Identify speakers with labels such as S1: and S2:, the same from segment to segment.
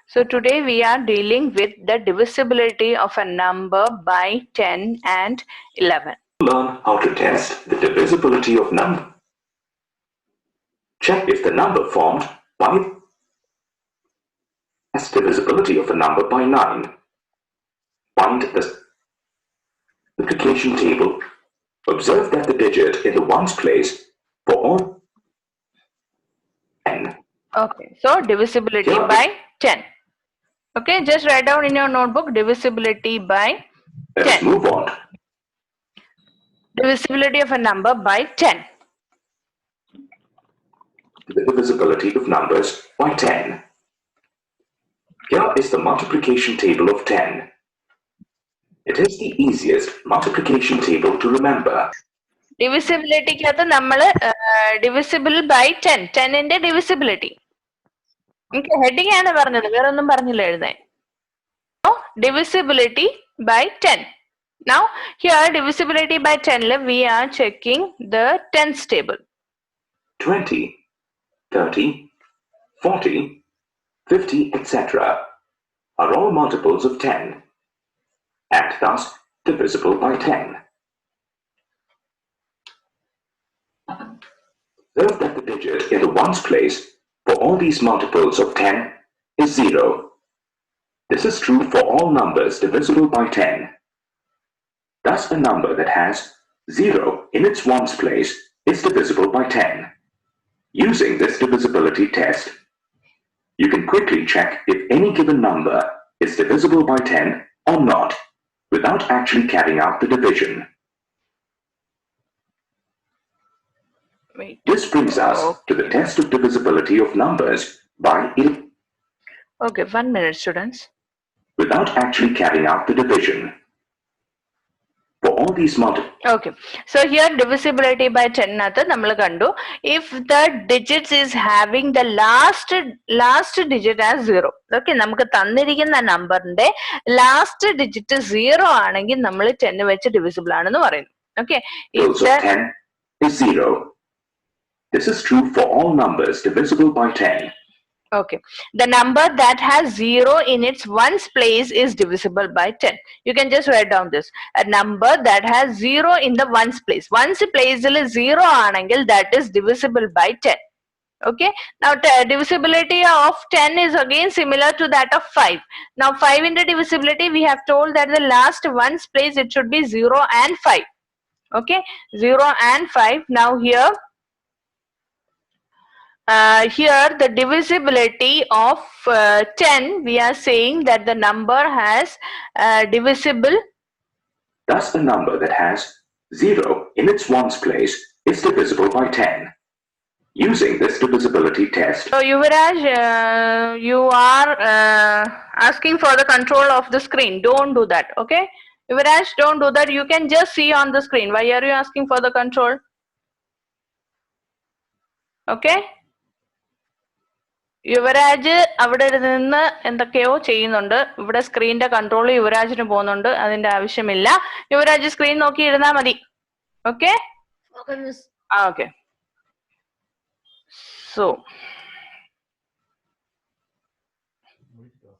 S1: So today we are dealing with the divisibility of a number by 10 and 11.
S2: Learn how to test the divisibility of number. Check if the number formed by test divisibility of a number by 9. Find the multiplication table. Observe that the digit in the ones place for all 10.
S1: Okay, so divisibility by 10. Okay, just write down in your notebook divisibility by 10.
S2: Let's move on.
S1: Divisibility of a number by 10.
S2: The divisibility of numbers by 10. Here is the multiplication table of 10. It is the easiest multiplication table to remember.
S1: Divisibility divisible by 10. 10 in the divisibility. Okay, heading and divisibility by 10. Now here divisibility by 10 we are checking the tens table.
S2: 20, 30, 40, 50, etc. are all multiples of 10 and thus divisible by 10. Observe that the digit in the ones place for all these multiples of 10 is 0. This is true for all numbers divisible by 10. Thus a number that has 0 in its ones place is divisible by 10. Using this divisibility test, you can quickly check if any given number is divisible by 10 or not without actually carrying out the division. This brings us to the test of divisibility of numbers by 11.
S1: Okay, 1 minute, students.
S2: Without actually carrying out the division. For all these multiples.
S1: Okay, so here divisibility by 10 if the digits is having the last digit as 0. Okay, namukku tannirikkunna number inde last digit 0 aanengil nammal 10 veche divisible aanennu parayunu. Okay,
S2: if 10 is 0. This is true for all numbers divisible by 10.
S1: Okay, the number that has 0 in its ones place is divisible by 10. You can just write down this. A number that has 0 in the ones place. Ones place is 0 anengil that is divisible by 10. Okay, now divisibility of 10 is again similar to that of 5. Now 5 in the divisibility we have told that the last ones place it should be 0 and 5. Okay, 0 and 5. Now here the divisibility of 10 we are saying that the number has divisible.
S2: Thus a number that has 0 in its ones place is divisible by 10. Using this divisibility test.
S1: So Yuvraj, you are asking for the control of the screen. Don't do that. Okay, Yuvraj, don't do that. You can just see on the screen. Why are you asking for the control? Okay, Yuvraj അവിടെ നിന്ന് എന്തൊക്കെയോ ചെയ്യുന്നുണ്ട്. ഇവിടെ സ്ക്രീനിന്റെ control യുവരാജിന് പോകുന്നുണ്ട്. അതിന്റെ ആവശ്യമില്ല. Yuvraj screen നോക്കി ഇരുന്നാ മതി. Okay okay. So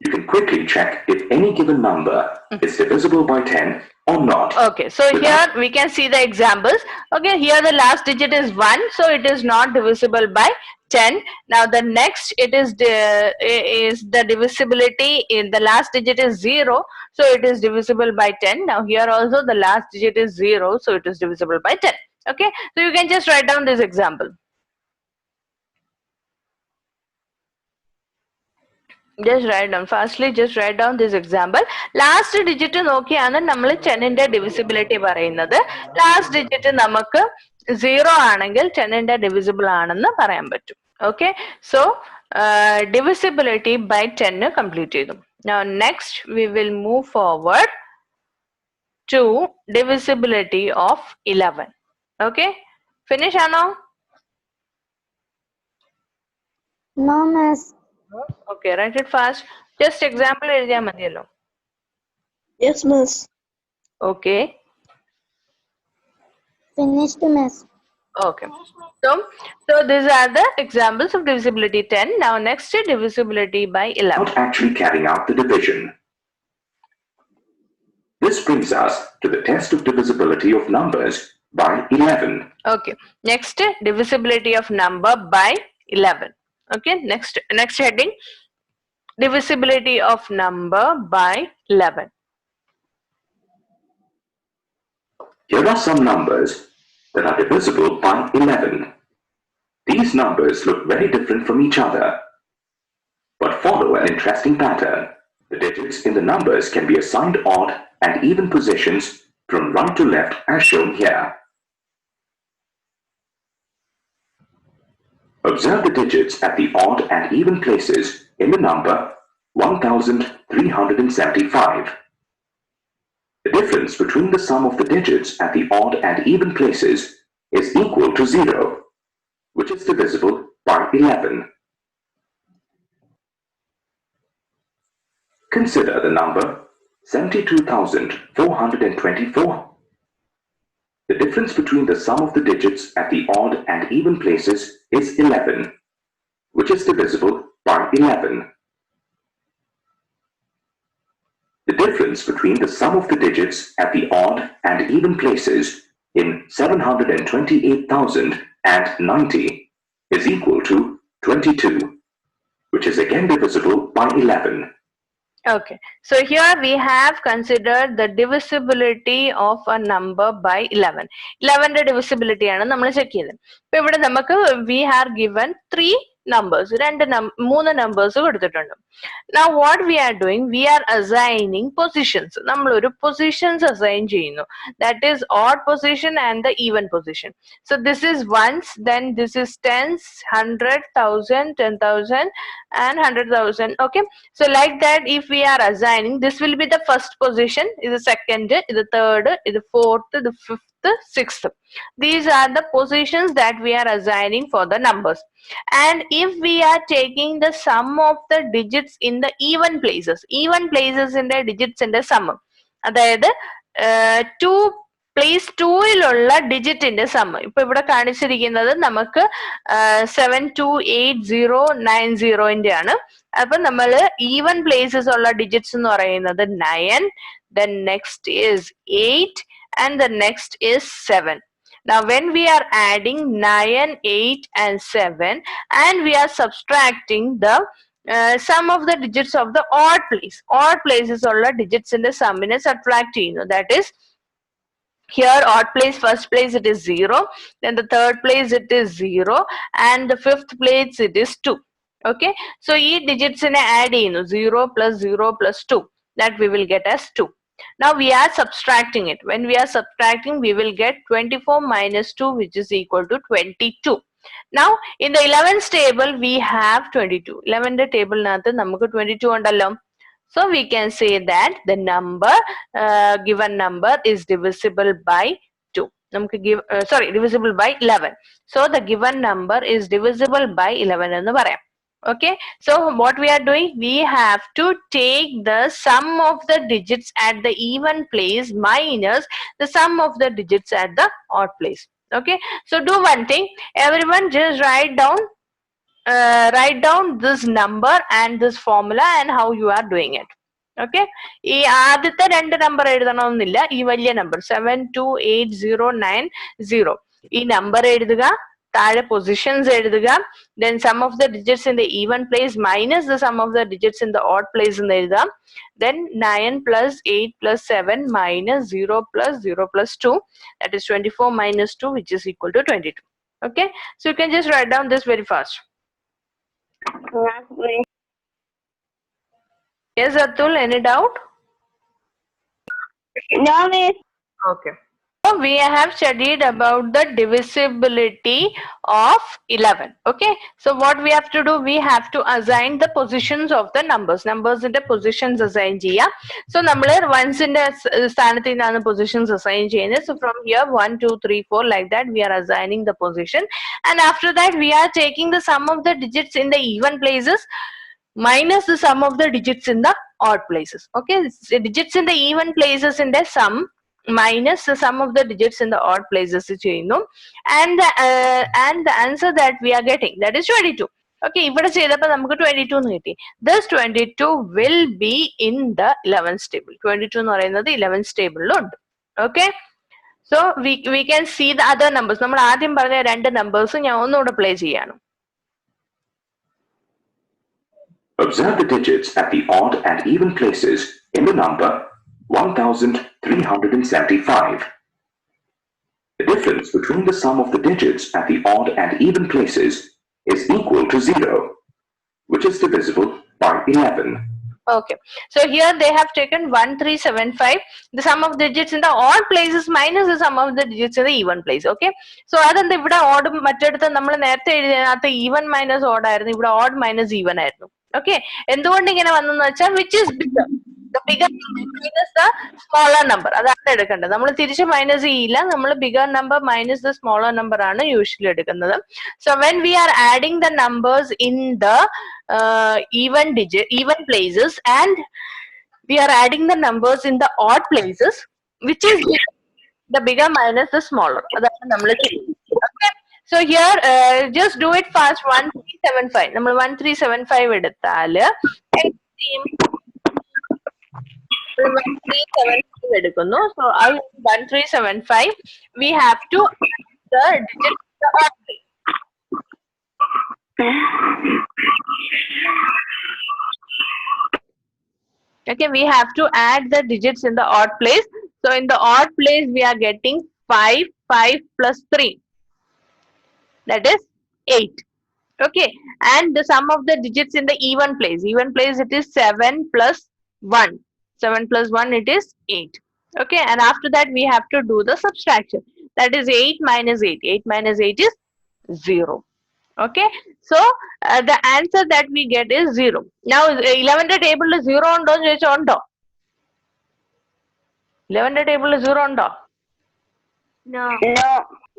S2: you can quickly check if any given number is divisible by 10 or not.
S1: Okay, so here we can see the examples. Okay, here the last digit is 1, so it is not divisible by 10. Now the next it is the divisibility in the last digit is 0, so it is divisible by 10. Now here also the last digit is 0, so it is divisible by 10. Okay, so you can just write down this example. Just write down. Firstly, just write down this example. Last digit നോക്കിയാണ് നമ്മൾ 10ന്റെ divisibility പറയുന്നത്. Last digit നമുക്ക് 0 ആണെങ്കിൽ 10ന്റെ divisible ആണെന്ന് പറയാൻ പറ്റും. Okay, so divisibility by 10 complete ചെയ്തു. Now next we will move forward to divisibility of 11. Okay, finish ആണോ?
S3: No, miss.
S1: Okay, write it fast. Just example എഴുതിയാൽ മതിയല്ലോ.
S3: Yes, miss.
S1: Okay.
S3: Finished, miss.
S1: Okay. So these are the examples of divisibility 10. Now next is divisibility by 11.
S2: Not actually carrying out the division. This brings us to the test of divisibility of numbers by 11.
S1: Okay. Next, divisibility of number by 11. Okay. Next heading, divisibility of number by 11.
S2: Here are some numbers that are divisible by 11. These numbers look very different from each other, but follow an interesting pattern. The digits in the numbers can be assigned odd and even positions from right to left as shown here. Observe the digits at the odd and even places in the number 1375. The difference between the sum of the digits at the odd and even places is equal to 0, which is divisible by 11. Consider the number 72,424. The difference between the sum of the digits at the odd and even places is 11, which is divisible by 11. The difference between the sum of the digits at the odd and even places in 728,090 is equal to 22, which is again divisible by 11.
S1: Okay, so here we have considered the divisibility of a number by 11. 11 divisibility ആണ് നമ്മൾ check ചെയ്തത്. ഇപ്പൊ ഇവിടെ നമുക്ക് we are given 3 numbers, 3 numbers കൊടുത്തിട്ടുണ്ട്. Now what we are doing, we are assigning positions. നമ്മൾ ഒരു positions assign ചെയ്യുന്നു. That is odd position and the even position. So this is ones, then this is tens, 100, 1000, 10,000 and 100,000. Okay, so like that if we are assigning, this will be the first position, is the second, is the third, is the fourth, the fifth, sixth. These are the positions that we are assigning for the numbers. And if we are taking the sum of the digits in the even places in the digits in the sum, അതായത് 2 place 2-ലുള്ള ഡിജിറ്റിന്റെ some ഇപ്പൊ ഇവിടെ കാണിച്ചിരിക്കുന്നത് നമുക്ക് 728090 ആണ്. അപ്പൊ നമ്മൾ even places ഉള്ള digits എന്ന് പറയുന്നത് 9, then next is 8 and the next is 7. Now when we are adding 9, 8 and 7 and we are subtracting the sum of the digits of the odd places ഉള്ള ഡിജിറ്റ്സിന്റെ സമ്മിനെ സബ്ട്രാക്ട് ചെയ്യുന്നു. That is, here odd place, first place it is 0, then the third place it is 0 and the fifth place it is 2. Okay, so each digits in add 0 plus 0 plus 2, that we will get as 2. Now we are subtracting it. When we are subtracting, we will get 24 minus 2, which is equal to 22. Now in the 11th table we have 22. 11th table nathu namukku 22 undallo. So we can say that the number, given number is divisible by 2. Divisible by 11. So the given number is divisible by 11 ennu parayam. Okay, so what we are doing, we have to take the sum of the digits at the even place minus the sum of the digits at the odd place. Okay, so do one thing, everyone just write down this number and this formula and how you are doing it. Okay, ഈ ആദ്യത്തെ രണ്ട് number എഴുതണമെന്നില്ല, ഈ വലിയ number 728090 ഈ number എഴുതുക, താഴെ positions എഴുതുക, then sum of the digits in the even place minus the sum of the digits in the odd place എന്ന് എഴുതാം, then 9 plus 8 plus 7 minus 0 plus 0 plus 2, that is 24 minus 2, which is equal to 22. Okay, so you can just write down this very fast. Yes, Atul, any doubt?
S3: No, miss.
S1: Okay. So we have studied about the divisibility of 11. Okay. So what we have to do, we have to assign the positions of the numbers. Numbers in the positions assign cheya. So number ones in the stanathinana positions assign cheya. So from here 1, 2, 3, 4 like that we are assigning the position. And after that we are taking the sum of the digits in the even places minus the sum of the digits in the odd places. Okay, the digits in the even places in the sum minus the sum of the digits in the odd places ചെയ്യുന്നു, and the answer that we are getting, that is 22. Okay, ഇവിടെ ചെയ്തപ്പോൾ നമുക്ക് 22 എന്ന് കിട്ടി. This 22 will be in the 11th table. 22 എന്ന് പറയുന്നത് 11th ടേബിളിലുണ്ട്. Okay, so we can see the other numbers. നമ്മൾ ആദ്യം പറഞ്ഞ രണ്ട് നമ്പേഴ്സ് ഞാൻ ഒന്നുകൂടെ പ്ലേ ചെയ്യാണ്.
S2: Observe the digits at the odd and even places in the number 1375. The difference between the sum of the digits at the odd and even places is equal to 0, which is divisible by 11.
S1: Okay, so here they have taken 1375, the sum of digits in the odd places minus the sum of the digits in the even place. Okay, so അതെന്താ ഇവിടെ odd മറ്റെടുത്ത് നമ്മൾ നേരത്തെ എഴുതിയതിനകത്ത് even minus odd ആയിരുന്നു, ഇവിടെ odd minus even ആയിരുന്നു. Okay, എന്തുകൊണ്ട് ഇങ്ങനെ വന്നെന്ന് വെച്ചാൽ which is bigger, the bigger number minus the smaller number, അതാണ് എടുക്കേണ്ടത്. നമ്മൾ തിരിച്ച് മൈനസ് ചെയ്യില്ല, നമ്മൾ bigger number minus the smaller number ആണ് യൂഷ്വലി എടുക്കുന്നത്. So when we are adding the numbers in the even places and we are adding the numbers in the odd places, which is the bigger minus the smaller, അതാണ് നമ്മൾ ചെയ്യുന്നത്. Okay, so here just do it fast. 1375 നമ്മൾ 1375 എടുത്താൽ 1375 എടുക്കുന്നു. So I 1375 we have to the digit the odd place. Okay, we have to add the digits in the odd place. So in the odd place we are getting 5 plus 3, that is 8. Okay, and the sum of the digits in the even place it is 7 plus 1. 7 plus 1 it is 8. Okay, and after that we have to do the subtraction, that is 8 minus 8. 8 minus 8 is 0. Okay, so the answer that we get is 0. Now 11th table 0 ഉണ്ടോ എന്ന് ചോദിച്ചാൽ ഉണ്ടോ? 11th table 0 ഉണ്ടോ?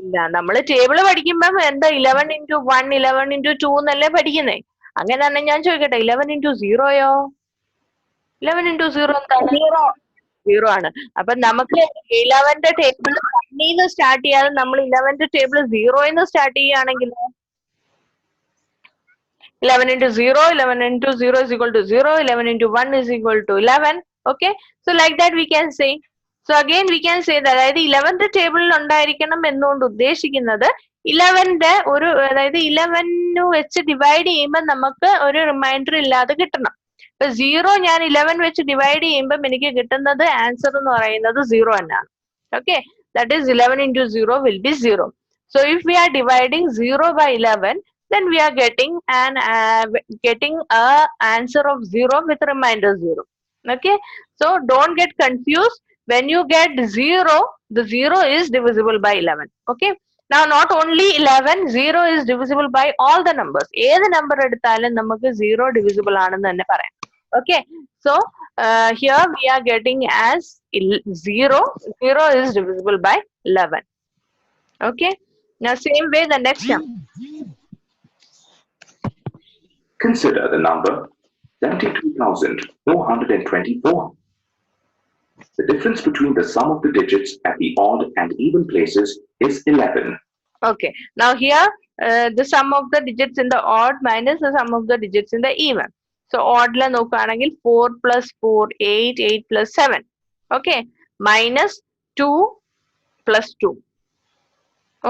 S1: ഇല്ല. നമ്മൾ table പഠിക്കുമ്പം എന്താ 11 into 1 11 into 2 എന്നല്ലേ പഠിക്കുന്നേ. അങ്ങനെ തന്നെ ഞാൻ ചോദിക്കട്ടെ, 11 into 0യോ? 11 into 0 എന്താണ്? 0 ആണ്. അപ്പൊ നമുക്ക് 11th ടേബിൾ 1 സ്റ്റാർട്ട് ചെയ്യാതെ നമ്മൾ 11th ടേബിൾ 0 സ്റ്റാർട്ട് ചെയ്യുകയാണെങ്കിൽ 11 into 0, 11 into 0 is equal to 0, 11 into 1 is equal to 11. Okay, so like that we can say. So again we can say that അതായത് 11th ടേബിളിൽ ഉണ്ടായിരിക്കണം എന്നുകൊണ്ട് ഉദ്ദേശിക്കുന്നത് 11ന്റെ ഒരു, അതായത് 11 വെച്ച് ഡിവൈഡ് ചെയ്യുമ്പോൾ നമുക്ക് ഒരു റിമൈൻഡർ ഇല്ലാതെ കിട്ടണം. ഇപ്പൊ 0 ഞാൻ 11 വെച്ച് ഡിവൈഡ് ചെയ്യുമ്പോൾ എനിക്ക് കിട്ടുന്നത് ആൻസർ എന്ന് പറയുന്നത് 0 തന്നെയാണ്. Okay, that is 11 into 0 will be 0. So if we are dividing 0 by 11, then we are getting a answer of 0 with remainder 0. Okay, so don't get confused. When you get 0, the 0 is divisible by 11. Okay, now not only 11, 0 is divisible by all the numbers. ഏത് number എടുത്താലും നമുക്ക് 0 divisible ആണെന്ന് തന്നെ പറയാം. Okay, so here we are getting as 0 is divisible by 11. Okay, now same way the next one.
S2: Consider the number 72,424. The difference between the sum of the digits at the odd and even places is 11.
S1: Okay, now here the sum of the digits in the odd minus the sum of the digits in the even. So odd la nokkanengil 4 plus 4 8, 8 plus 7. Okay, minus 2 plus 2.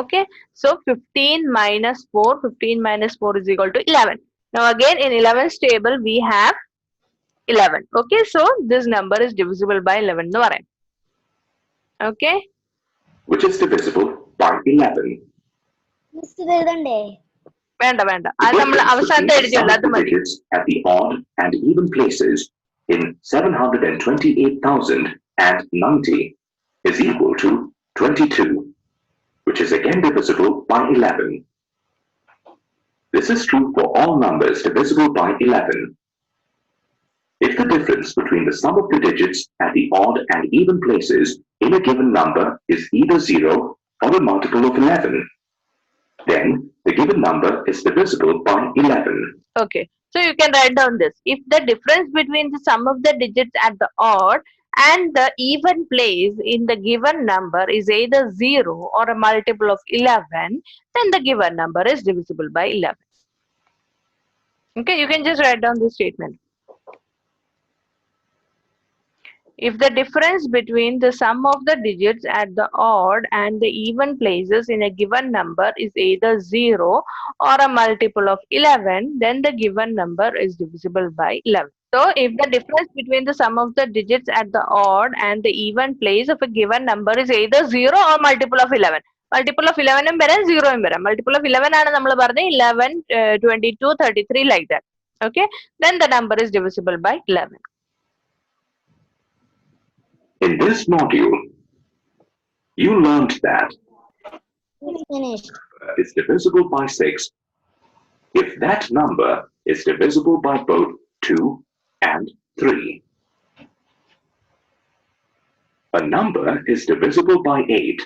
S1: Okay, so 15 minus 4, 15 minus 4 is equal to 11. Now again in 11th table we have 11. Okay, so this number is divisible by 11 എന്ന് പറയാം. Okay,
S2: which is divisible by 11.
S1: വേണ്ട അത് നമ്മൾ അവസാനത്തെ എഴുതിയല്ലോ, അത് മതി.
S2: At the odd and even places in 728,090 is equal to 22, which is again divisible by 11. This is true for all numbers divisible by 11. If the difference between the sum of the digits at the odd and even places in a given number is either 0 or a multiple of 11, then the given number is divisible by 11.
S1: Okay, so you can write down this. If the difference between the sum of the digits at the odd and the even place in the given number is either 0 or a multiple of 11, then the given number is divisible by 11. Okay, you can just write down this statement. If the difference between the sum of the digits at the odd and the even places in a given number is either 0 or a multiple of 11, then the given number is divisible by 11. So, if the difference between the sum of the digits at the odd and the even place of a given number is either 0 or multiple of 11. Multiple of 11 ഉം വരാം 0 ഉം വരാം. Multiple of 11 ആണ് നമ്മൾ പറഞ്ഞത് 11, 22, 33 like that. Okay, then the number is divisible by 11.
S2: In this module, you learned that
S3: Finished.
S2: is divisible by 6 if that number is divisible by both 2 and 3. A number is divisible by 8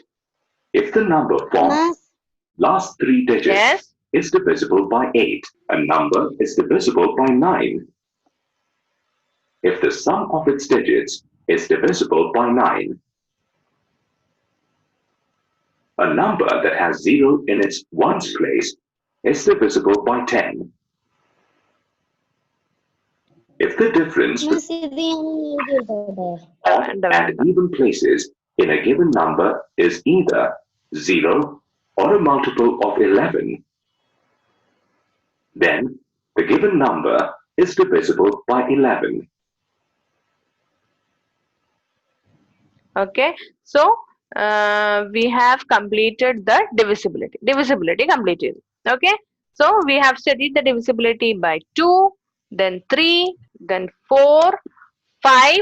S2: if the number form
S3: Mass.
S2: last 3 digits
S1: Yes.
S2: is divisible by 8. A number is divisible by 9 if the sum of its digits is divisible by 9. A number that has 0 in its ones place is divisible by 10. If the difference
S3: Mass, ഇത് ഞാൻ എഴുതിയിട്ടുണ്ട്.
S2: odd and even places in a given number is either 0 or a multiple of 11, then the given number is divisible by 11.
S1: Okay, so we have completed the divisibility. Divisibility completed. Okay, so we have studied the divisibility by 2, then 3, then 4, 5,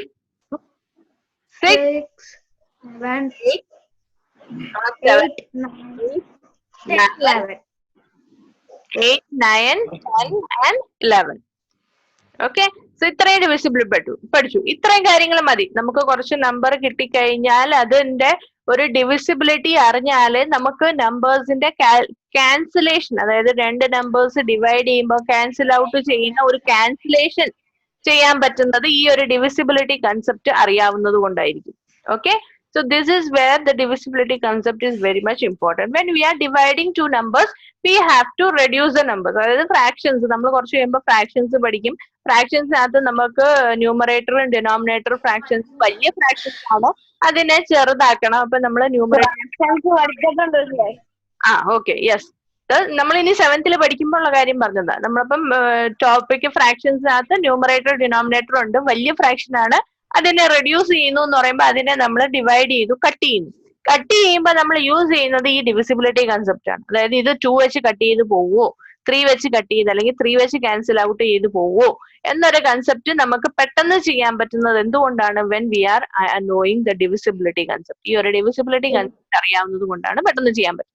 S1: 6,
S3: 7,
S1: 8, 7,
S3: 11.
S1: 8, 9, 10 and 11. Okay, so ഇത്രയും divisible പഠിച്ചു. ഇത്രയും കാര്യങ്ങൾ മതി. നമുക്ക് കുറച്ച് number കിട്ടിക്കഴിഞ്ഞാൽ അതിന്റെ ഒരു ഡിവിസിബിലിറ്റി അറിഞ്ഞാല് നമുക്ക് നമ്പേഴ്സിന്റെ ക്യാൻസലേഷൻ, അതായത് രണ്ട് നമ്പേഴ്സ് ഡിവൈഡ് ചെയ്യുമ്പോൾ ക്യാൻസൽ ഔട്ട് ചെയ്യുന്ന ഒരു ക്യാൻസലേഷൻ ചെയ്യാൻ പറ്റുന്നത് ഈ ഒരു ഡിവിസിബിലിറ്റി കൺസെപ്റ്റ് അറിയാവുന്നത് കൊണ്ടായിരിക്കും. Okay, so this is where the divisibility concept is very much important. When we are dividing two numbers, we have to reduce the numbers. അതായത് ഫ്രാക്ഷൻസ് നമ്മൾ കുറച്ച് കഴിയുമ്പോൾ ഫ്രാക്ഷൻസ് പഠിക്കും. ഫ്രാക്ഷൻസിനകത്ത് നമുക്ക് ന്യൂമറേറ്ററും ഡിനോമിനേറ്റർ ഫ്രാക്ഷൻസ് വലിയ ഫ്രാക്ഷൻസ് ആണ്, അതിനെ ചെറുതാക്കണം. അപ്പൊ നമ്മൾ ന്യൂമറേറ്റർ ഓക്കെ യെസ്, നമ്മൾ ഇനി 7th പഠിക്കുമ്പോൾ ഉള്ള കാര്യം പറഞ്ഞതാ. നമ്മളിപ്പം ടോപ്പിക് ഫ്രാക്ഷൻസിനകത്ത് ന്യൂമറേറ്റർ ഡിനോമിനേറ്റർ ഉണ്ട്. വലിയ ഫ്രാക്ഷൻ ആണ്, അതിനെ റെഡ്യൂസ് ചെയ്യുന്നു എന്ന് പറയുമ്പോൾ അതിനെ നമ്മൾ ഡിവൈഡ് ചെയ്തു, കട്ട് ചെയ്യുന്നു. കട്ട് ചെയ്യുമ്പോൾ നമ്മൾ യൂസ് ചെയ്യുന്നത് ഈ ഡിവിസിബിലിറ്റി കൺസെപ്റ്റ് ആണ്. അതായത് ഇത് 2 വെച്ച് കട്ട് ചെയ്ത് പോവോ, 3 വെച്ച് കട്ട് ചെയ്ത് അല്ലെങ്കിൽ 3 വെച്ച് ക്യാൻസൽ ഔട്ട് ചെയ്ത് പോവോ എന്നൊരു കൺസെപ്റ്റ് നമുക്ക് പെട്ടെന്ന് ചെയ്യാൻ പറ്റുന്നത് എന്തുകൊണ്ടാണ്? When we R knowing the divisibility concept. ഈ ഒരു ഡിവിസിബിലിറ്റി കൺസെപ്റ്റ് അറിയാവുന്നത് കൊണ്ടാണ് പെട്ടെന്ന് ചെയ്യാൻ പറ്റുന്നത്.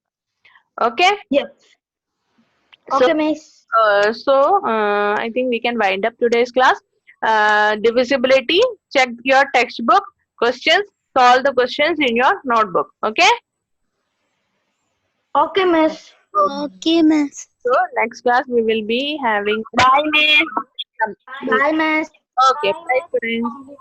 S1: Okay.
S3: Yep. Okay, miss.
S1: So I think we can wind up today's class. Divisibility, check your textbook questions, solve the questions in your notebook. Okay.
S3: Okay, miss. Okay, miss.
S1: So next class we will be having. Bye, miss.
S3: Bye, miss.
S1: Okay. Bye, friends.